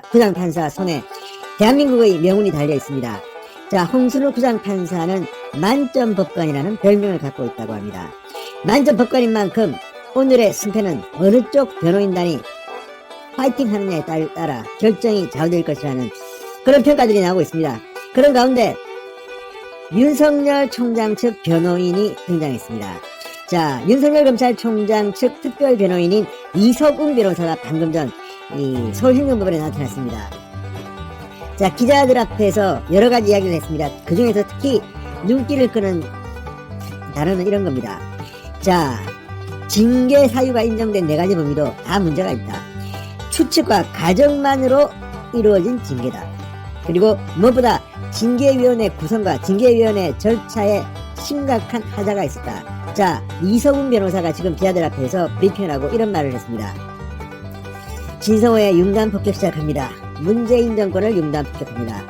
부장판사 손에 대한민국의 명운이 달려 있습니다. 자, 홍순욱 부장판사는 만점 법관이라는 별명을 갖고 있다고 합니다. 만점 법관인 만큼 오늘의 승패는 어느 쪽 변호인단이 파이팅 하느냐에 따라 결정이 좌우될 것이라는 그런 평가들이 나오고 있습니다. 그런 가운데 윤석열 총장 측 변호인이 등장했습니다. 자, 윤석열 검찰총장 측 특별 변호인인 이석웅 변호사가 방금 전 서울행정법원에 나타났습니다. 자, 기자들 앞에서 여러 가지 이야기를 했습니다. 그 중에서 특히 눈길을 끄는 단어는 이런 겁니다. 자, 징계 사유가 인정된 4가지 범위도 다 문제가 있다. 추측과 가정만으로 이루어진 징계다. 그리고 무엇보다 징계위원회 구성과 징계위원회 절차에 심각한 하자가 있었다. 자, 이석훈 변호사가 지금 기자들 앞에서 브리핑을 하고 이런 말을 했습니다. 진성호의 융단 폭격 시작합니다. 문재인 정권을 융단 폭격합니다.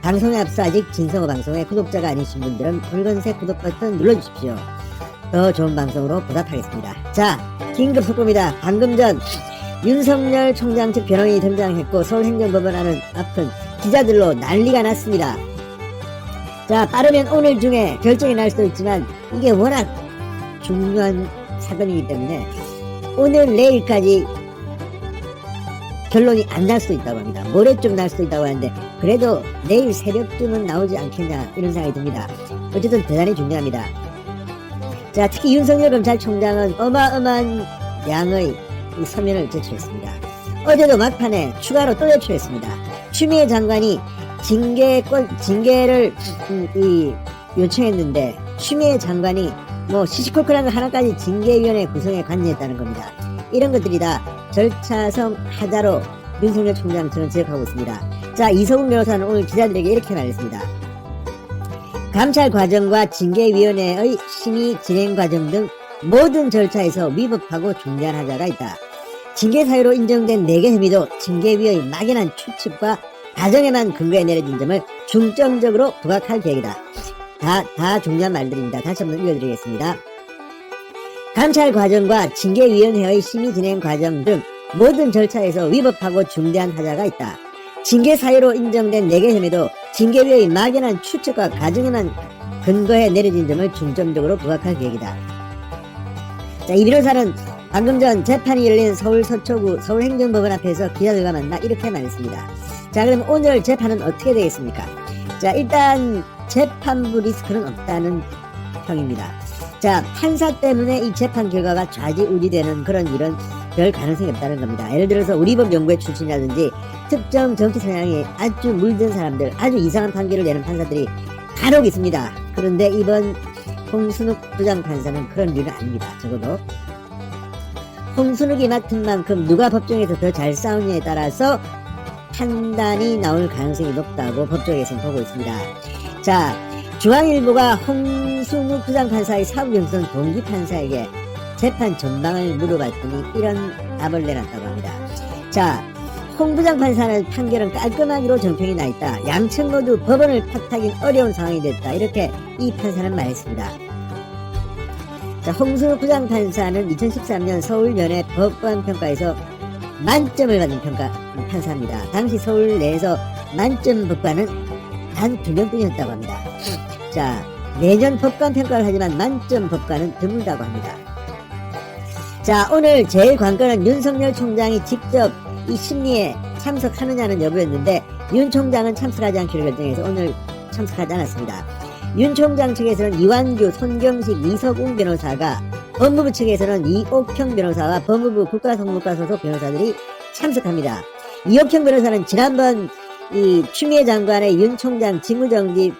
방송에 앞서 아직 진성호 방송의 구독자가 아니신 분들은 붉은색 구독 버튼 눌러주십시오. 더 좋은 방송으로 보답하겠습니다. 자, 긴급 속보입니다. 방금 전 윤석열 총장 측 변호인이 등장했고 서울행정법원 안은 앞은 기자들로 난리가 났습니다. 자, 빠르면 오늘 중에 결정이 날 수도 있지만 이게 워낙 중요한 사건이기 때문에 오늘 내일까지 결론이 안 날 수도 있다고 합니다. 모레쯤 날 수도 있다고 하는데 그래도 내일 새벽쯤은 나오지 않겠냐 이런 생각이 듭니다. 어쨌든 대단히 중요합니다. 자, 특히 윤석열 검찰총장은 어마어마한 양의 서면을 제출했습니다. 어제도 막판에 추가로 또 제출했습니다. 추미애 장관이 징계를 요청했는데 추미애 장관이 뭐 시시콜콜한 거 하나까지 징계위원회 구성에 관여했다는 겁니다. 이런 것들이 다 절차성 하자로 윤석열 총장 측은 지적하고 있습니다. 자, 이석훈 변호사는 오늘 기자들에게 이렇게 말했습니다. 감찰 과정과 징계위원회의 심의 진행 과정 등 모든 절차에서 위법하고 중대한 하자가 있다. 징계 사유로 인정된 4개 혐의도 징계위의 막연한 추측과 가정에만 근거해 내려진 점을 중점적으로 부각할 계획이다. 다 중요한 말들입니다. 다시 한번 읽어드리겠습니다. 감찰 과정과 징계위원회의 심의 진행 과정 등 모든 절차에서 위법하고 중대한 하자가 있다. 징계 사유로 인정된 4개 혐의도 징계위의 막연한 추측과 가정에만 근거해 내려진 점을 중점적으로 부각할 계획이다. 자, 이 변호사는 방금 전 재판이 열린 서울 서초구 서울행정법원 앞에서 기자들과 만나 이렇게 말했습니다. 자, 그럼 오늘 재판은 어떻게 되겠습니까? 자, 일단 재판부 리스크는 없다는 평입니다. 자, 판사 때문에 이 재판 결과가 좌지우지되는 그런 일은 별 가능성이 없다는 겁니다. 예를 들어서 우리법 연구회 출신이라든지 특정 정치 성향이 아주 물든 사람들, 아주 이상한 판결을 내는 판사들이 간혹 있습니다. 그런데 이번 홍순욱 부장판사는 그런 일은 아닙니다. 적어도 홍순욱이 맡은 만큼 누가 법정에서 더 잘 싸우느냐에 따라서 판단이 나올 가능성이 높다고 법조계에서는 보고 있습니다. 자, 중앙일보가 홍순욱 부장판사의 사후경선 동기판사에게 재판 전망을 물어봤더니 이런 답을 내놨다고 합니다. 자, 홍 부장판사는 판결은 깔끔하기로 정평이 나있다. 양측 모두 법원을 탓하긴 어려운 상황이 됐다. 이렇게 이 판사는 말했습니다. 자, 홍순욱 부장판사는 2013년 서울연회 법관평가에서 만점을 받은 판사입니다. 당시 서울 내에서 만점 법관은 단 2명뿐이었다고 합니다. 자, 매년 법관평가를 하지만 만점 법관은 드물다고 합니다. 자, 오늘 제일 관건은 윤석열 총장이 직접 이 심리에 참석하느냐는 여부였는데 윤 총장은 참석하지 않기로 결정해서 오늘 참석하지 않았습니다. 윤 총장 측에서는 이완규, 손경식, 이석웅 변호사가, 법무부 측에서는 이옥형 변호사와 법무부 국가성모과 소속 변호사들이 참석합니다. 이옥형 변호사는 지난번 이 추미애 장관의 윤 총장 직무정지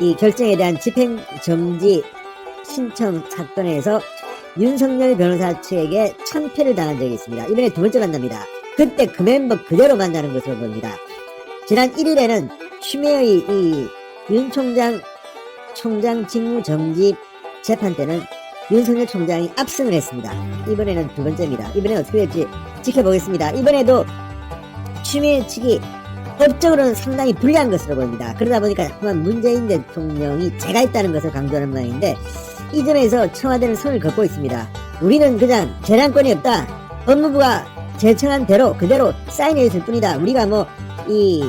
이 결정에 대한 집행정지 신청 사건에서 윤석열 변호사 측에게 참패를 당한 적이 있습니다. 이번에 2번째 만납니다. 그때 그 멤버 그대로 만나는 것으로 보입니다. 지난 1일에는 추미애의 이 윤 총장 직무정지 재판 때는 윤석열 총장이 압승을 했습니다. 이번에는 2번째입니다. 이번에 어떻게 될지 지켜보겠습니다. 이번에도 추미애 측이 법적으로는 상당히 불리한 것으로 보입니다. 그러다 보니까 자꾸만 문재인 대통령이 제가 있다는 것을 강조하는 모양인데 이 점에서 청와대는 선을 긋고 있습니다. 우리는 그냥 재량권이 없다. 법무부가 제청한 대로 그대로 사인해 있을 뿐이다. 우리가 뭐 이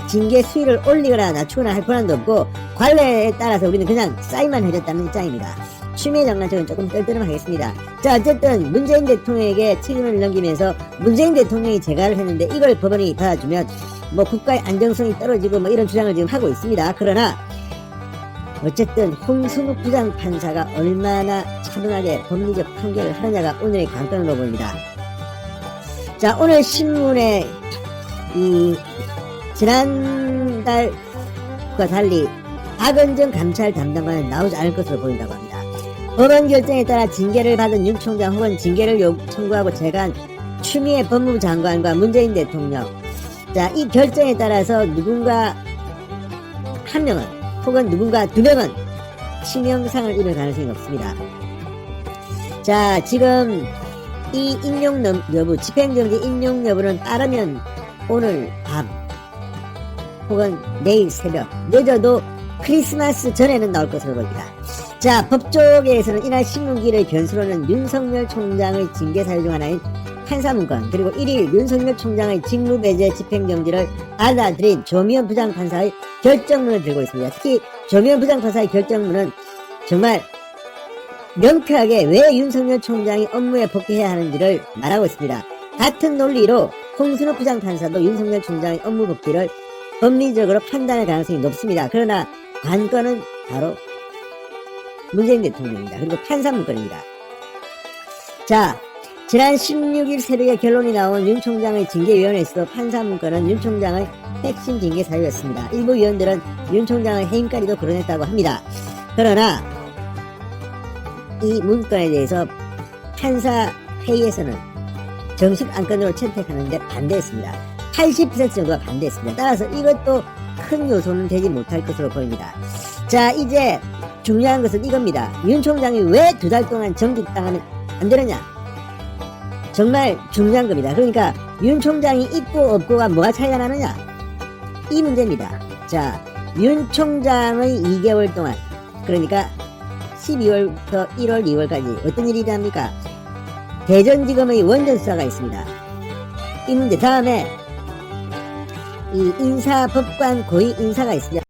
징계 수위를 올리거나 낮추거나 할 권한도 없고 관례에 따라서 우리는 그냥 사인만 해줬다는 입장입니다. 추미애 장관측은 조금 떨떠름하겠습니다. 자, 어쨌든 문재인 대통령에게 책임을 넘기면서 문재인 대통령이 재가를 했는데 이걸 법원이 받아주면 뭐 국가의 안정성이 떨어지고 뭐 이런 주장을 지금 하고 있습니다. 그러나 어쨌든 홍순욱 부장판사가 얼마나 차분하게 법리적 판결을 하느냐가 오늘의 관건으로 보입니다. 자, 오늘 신문에 이 지난달과 달리 박은정 감찰 담당관은 나오지 않을 것으로 보인다고 합니다. 법원 결정에 따라 징계를 받은 윤 총장 혹은 징계를 청구하고 제거한 추미애 법무부 장관과 문재인 대통령, 자, 이 결정에 따라서 누군가 한 명은 혹은 누군가 두 명은 치명상을 입을 가능성이 높습니다. 자, 지금 이 인용 여부, 집행정지 인용 여부는 빠르면 오늘 밤 혹은 내일 새벽, 늦어도 크리스마스 전에는 나올 것으로 보입니다. 자, 법조계에서는 이날 신문기일의 변수로는 윤석열 총장의 징계 사유 중 하나인 판사문건, 그리고 1일 윤석열 총장의 직무배제 집행정지를 받아들인 조미연 부장판사의 결정문을 들고 있습니다. 특히 조미연 부장판사의 결정문은 정말 명쾌하게 왜 윤석열 총장이 업무에 복귀해야 하는지를 말하고 있습니다. 같은 논리로 홍순욱 부장판사도 윤석열 총장의 업무 복귀를 법리적으로 판단할 가능성이 높습니다. 그러나 관건은 바로 문재인 대통령입니다. 그리고 판사문건입니다. 자, 지난 16일 새벽에 결론이 나온 윤 총장의 징계위원회에서 판사문건은 윤 총장의 핵심 징계 사유였습니다. 일부 위원들은 윤 총장의 해임까지도 거론했다고 합니다. 그러나 이 문건에 대해서 판사회의에서는 정식 안건으로 채택하는데 반대했습니다. 80% 정도가 반대했습니다. 따라서 이것도 큰 요소는 되지 못할 것으로 보입니다. 자, 이제 중요한 것은 이겁니다. 윤 총장이 왜 2달 동안 정직당하면 안 되느냐? 정말 중요한 겁니다. 그러니까 윤 총장이 있고 없고가 뭐가 차이가 나느냐? 이 문제입니다. 자, 윤 총장의 2개월 동안, 그러니까 12월부터 1월, 2월까지 어떤 일이 일어납니까? 대전지검의 원전수사가 있습니다. 이 문제 다음에 이 인사법관 고위 인사가 있습니다.